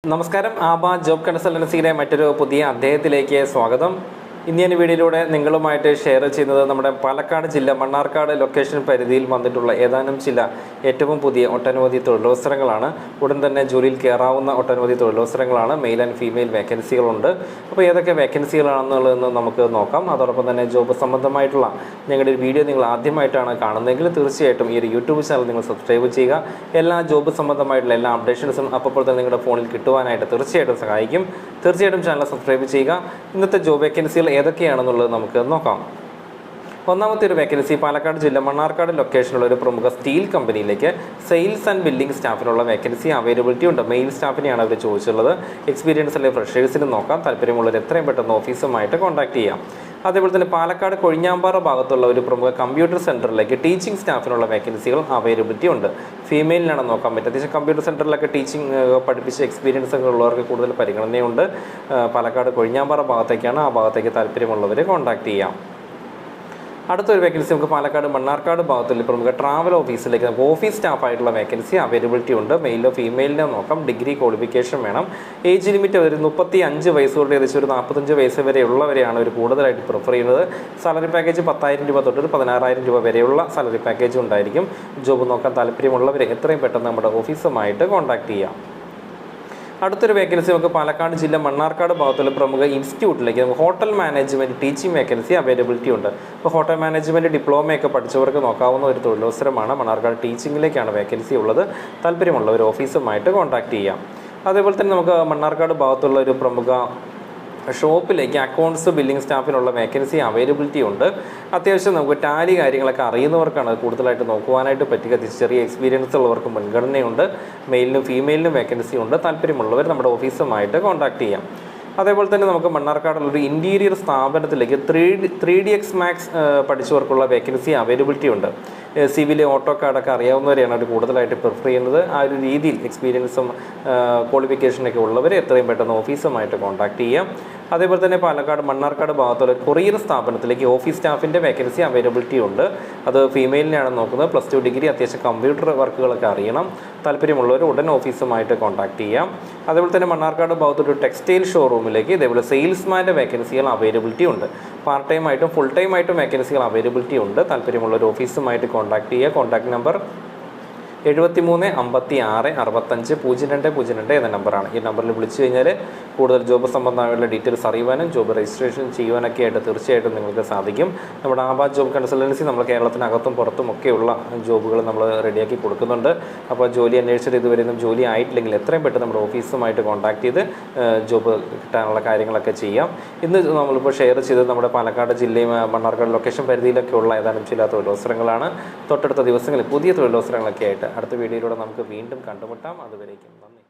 നമസ്കാരം. ആബ ജോബ് കൺസൾട്ടൻസിയുടെ മറ്റൊരു പുതിയ അധ്യായത്തിലേക്ക് സ്വാഗതം. ഇന്ത്യൻ വീഡിയോയിലൂടെ നിങ്ങളുമായിട്ട് ഷെയർ ചെയ്യുന്നത് നമ്മുടെ പാലക്കാട് ജില്ല മണ്ണാർക്കാട് ലൊക്കേഷൻ പരിധിയിൽ വന്നിട്ടുള്ള ഏതാനും ചില ഏറ്റവും പുതിയ ഒട്ടനവധി തൊഴിലവസരങ്ങളാണ്. ഉടൻ തന്നെ ജോലിയിൽ കയറാവുന്ന ഒട്ടനവധി തൊഴിലവസരങ്ങളാണ്. മെയിൽ ആൻഡ് ഫീമെയിൽ വേക്കൻസികളുണ്ട്. അപ്പോൾ ഏതൊക്കെ വേക്കൻസികളാണെന്നുള്ളതെന്ന് നമുക്ക് നോക്കാം. അതോടൊപ്പം തന്നെ ജോബ് സംബന്ധമായിട്ടുള്ള ഞങ്ങളുടെ ഒരു വീഡിയോ നിങ്ങൾ ആദ്യമായിട്ടാണ് കാണുന്നതെങ്കിൽ തീർച്ചയായിട്ടും ഈ ഒരു യൂട്യൂബ് ചാനൽ നിങ്ങൾ സബ്സ്ക്രൈബ് ചെയ്യുക. എല്ലാ ജോബ് സംബന്ധമായിട്ടുള്ള എല്ലാ അപ്ഡേഷൻസും അപ്പോൾ തന്നെ നിങ്ങളുടെ ഫോണിൽ കിട്ടുവാനായിട്ട് തീർച്ചയായിട്ടും സഹായിക്കും. തീർച്ചയായിട്ടും ചാനൽ സബ്സ്ക്രൈബ് ചെയ്യുക. ഇന്നത്തെ ജോബ് വേക്കൻസികൾ ഏതൊക്കെയാണെന്നുള്ളത് നമുക്ക് നോക്കാം. ഒന്നാമത്തെ ഒരു വേക്കൻസി പാലക്കാട് ജില്ല മണ്ണാർക്കാട് ലൊക്കേഷനുള്ള ഒരു പ്രമുഖ സ്റ്റീൽ കമ്പനിയിലേക്ക് സെയിൽസ് ആൻഡ് ബില്ലിംഗ് സ്റ്റാഫിനുള്ള വേക്കൻസി അവൈലബിലിറ്റി ഉണ്ട്. മെയിൽ സ്റ്റാഫിനെയാണ് അവർ ചോദിച്ചുള്ളത്. എക്സ്പീരിയൻസ് അല്ലെങ്കിൽ ഫ്രഷേഴ്സിന് നോക്കാം. താല്പര്യമുള്ളവർ എത്രയും പെട്ടെന്ന് ഓഫീസുമായിട്ട് കോൺടാക്ട് ചെയ്യാം. അതേപോലെ തന്നെ പാലക്കാട് കൊഴിഞ്ഞാമ്പാറ ഭാഗത്തുള്ള ഒരു പ്രമുഖ കമ്പ്യൂട്ടർ സെൻറ്ററിലേക്ക് ടീച്ചിങ് സ്റ്റാഫിനുള്ള വേക്കൻസികൾ അവൈലബിലിറ്റി ഉണ്ട്. ഫീമെയിലിനാണ് നോക്കാൻ പറ്റുക. അത്യാവശ്യം കമ്പ്യൂട്ടർ സെൻറ്ററിലൊക്കെ ടീച്ചിങ് പഠിപ്പിച്ച എക്സ്പീരിയൻസ് ഒക്കെ ഉള്ളവർക്ക് കൂടുതൽ പരിഗണനയുണ്ട്. പാലക്കാട് കൊഴിഞ്ഞാമ്പാറ ഭാഗത്തേക്കാണ്. ആ ഭാഗത്തേക്ക് താല്പര്യമുള്ളവരെ കോൺടാക്ട് ചെയ്യാം. അടുത്തൊരു വേക്കൻസി നമുക്ക് പാലക്കാട് മണ്ണാർക്കാട് ഭാഗത്തുള്ള പ്രമുഖ ട്രാവൽ ഓഫീസിലേക്ക് നമുക്ക് ഓഫീസ് സ്റ്റാഫായിട്ടുള്ള വേക്കൻസി അവൈലബിലിറ്റി ഉണ്ട്. മെയിലോ ഫീമെയിലിനോ നോക്കാം. ഡിഗ്രി ക്വാളിഫിക്കേഷൻ വേണം. ഏജ് ലിമിറ്റ് ഒരു 35 വയസ്സ് തൊട്ട് ഏകദേശം ഒരു 45 വയസ്സ് വരെ ഉള്ളവരെയാണ് ഒരു കൂടുതലായിട്ട് പ്രിഫർ ചെയ്യുന്നത്. സാലറി പാക്കേജ് 10,000 രൂപ തൊട്ട് 16,000 രൂപ വരെയുള്ള സാലറി പാക്കേജ് ഉണ്ടായിരിക്കും. ജോബ് നോക്കാൻ താല്പര്യമുള്ളവരെ എത്രയും പെട്ടെന്ന് നമ്മുടെ ഓഫീസുമായിട്ട് കോൺടാക്ട് ചെയ്യാം. അടുത്തൊരു വേക്കൻസി നമുക്ക് പാലക്കാട് ജില്ല മണ്ണാർക്കാട് ഭാഗത്തുള്ള പ്രമുഖ ഇൻസ്റ്റിറ്റ്യൂട്ടിലേക്ക് നമുക്ക് hotel management teaching vacancy availability ഉണ്ട്. അപ്പോൾ ഹോട്ടൽ മാനേജ്മെൻറ്റ് ഡിപ്ലോമയൊക്കെ പഠിച്ചവർക്ക് നോക്കാവുന്ന ഒരു തൊഴിലവസരമാണ്. മണ്ണാർക്കാട് ടീച്ചിങ്ങിലേക്കാണ് വേക്കൻസി ഉള്ളത്. താല്പര്യമുള്ളവർ ഓഫീസുമായിട്ട് കോൺടാക്ട് ചെയ്യാം. അതേപോലെ തന്നെ നമുക്ക് മണ്ണാർക്കാട് ഭാഗത്തുള്ള ഒരു പ്രമുഖ ഷോപ്പിലേക്ക് അക്കൗണ്ട്സ് ബില്ലിംഗ് സ്റ്റാഫിനുള്ള വേക്കൻസി അവൈലബിലിറ്റി ഉണ്ട്. അത്യാവശ്യം നമുക്ക് ടാലി കാര്യങ്ങളൊക്കെ അറിയുന്നവർക്കാണ് കൂടുതലായിട്ട് നോക്കുവാനായിട്ട് പറ്റുക. ചെറിയ എക്സ്പീരിയൻസ് ഉള്ളവർക്ക് മുൻഗണനയുണ്ട്. മെയിലിനും ഫീമെയിലിനും വേക്കൻസി ഉണ്ട്. താല്പര്യമുള്ളവർ നമ്മുടെ ഓഫീസുമായിട്ട് കോൺടാക്ട് ചെയ്യാം. അതേപോലെ തന്നെ നമുക്ക് മണ്ണാർക്കാടുള്ള ഒരു ഇൻറ്റീരിയർ സ്ഥാപനത്തിലേക്ക് 3DX Max പഠിച്ചവർക്കുള്ള വേക്കൻസി അവൈലബിലിറ്റി ഉണ്ട്. സിവിൽ ഓട്ടോ കാർഡൊക്കെ അറിയാവുന്നവരെയാണ് അവർ കൂടുതലായിട്ട് പ്രിഫർ ചെയ്യുന്നത്. ആ ഒരു രീതിയിൽ എക്സ്പീരിയൻസും ക്വാളിഫിക്കേഷനൊക്കെ ഉള്ളവർ എത്രയും പെട്ടെന്ന് ഓഫീസുമായിട്ട് കോൺടാക്ട് ചെയ്യാം. അതേപോലെ തന്നെ പാലക്കാട് മണ്ണാർക്കാട് ഭാഗത്തുള്ള കൊറിയർ സ്ഥാപനത്തിലേക്ക് ഓഫീസ് സ്റ്റാഫിൻ്റെ വേക്കൻസി അവൈലബിലിറ്റി ഉണ്ട്. അത് ഫീമെയിലിനെയാണ് നോക്കുന്നത്. +2 ഡിഗ്രി, അത്യാവശ്യം കമ്പ്യൂട്ടർ വർക്കുകളൊക്കെ അറിയണം. താല്പര്യമുള്ളവർ ഉടൻ ഓഫീസുമായിട്ട് കോൺടാക്ട് ചെയ്യാം. അതേപോലെ തന്നെ മണ്ണാർക്കാട് ഭാഗത്തൊരു ടെക്സ്റ്റൈൽ ഷോറൂമിലേക്ക് ഇതേപോലെ സെയിൽസ്മാൻ്റെ വേക്കൻസികൾ അവൈലബിലിറ്റി ഉണ്ട്. പാർട്ട് ടൈം ആയിട്ടും ഫുൾ ടൈം ആയിട്ടും വേക്കൻസികൾ അവൈലബിലിറ്റി ഉണ്ട്. താല്പര്യമുള്ളവർ ഓഫീസുമായിട്ട് കോൺടാക്ട് ചെയ്യുക. കോൺടാക്ട് നമ്പർ 73 56 65 0202 എന്ന നമ്പറാണ്. ഈ നമ്പറിൽ വിളിച്ചു കഴിഞ്ഞാൽ കൂടുതൽ ജോബ് സംബന്ധമായുള്ള ഡീറ്റെയിൽസ് അറിയുവാനും ജോബ് രജിസ്ട്രേഷൻ ചെയ്യുവാനൊക്കെ ആയിട്ട് തീർച്ചയായിട്ടും നിങ്ങൾക്ക് സാധിക്കും. നമ്മുടെ ആബ ജോബ് കൺസൾട്ടൻസി നമ്മൾ കേരളത്തിനകത്തും പുറത്തും ഒക്കെയുള്ള ജോബുകൾ നമ്മൾ റെഡിയാക്കി കൊടുക്കുന്നുണ്ട്. അപ്പോൾ ജോലി അന്വേഷിച്ചിട്ട് ഇതുവരെയൊന്നും ജോലി ആയിട്ടില്ലെങ്കിൽ എത്രയും പെട്ടെന്ന് നമ്മുടെ ഓഫീസുമായിട്ട് കോൺടാക്ട് ചെയ്ത് ജോബ് കിട്ടാനുള്ള കാര്യങ്ങളൊക്കെ ചെയ്യാം. ഇന്ന് നമ്മളിപ്പോൾ ഷെയർ ചെയ്തത് നമ്മുടെ പാലക്കാട് ജില്ലയും മണ്ണാർക്കാട് ലൊക്കേഷൻ പരിധിയിലൊക്കെ ഉള്ള ഏതാനും ചില തൊഴിലവസരങ്ങളാണ്. തൊട്ടടുത്ത ദിവസങ്ങളിൽ പുതിയ തൊഴിലവസരങ്ങളൊക്കെ ആയിട്ട് അടുത്ത വീഡിയോയിലൂടെ നമുക്ക് വീണ്ടും കണ്ടുമുട്ടാം. അതുവരേക്കും നന്ദി.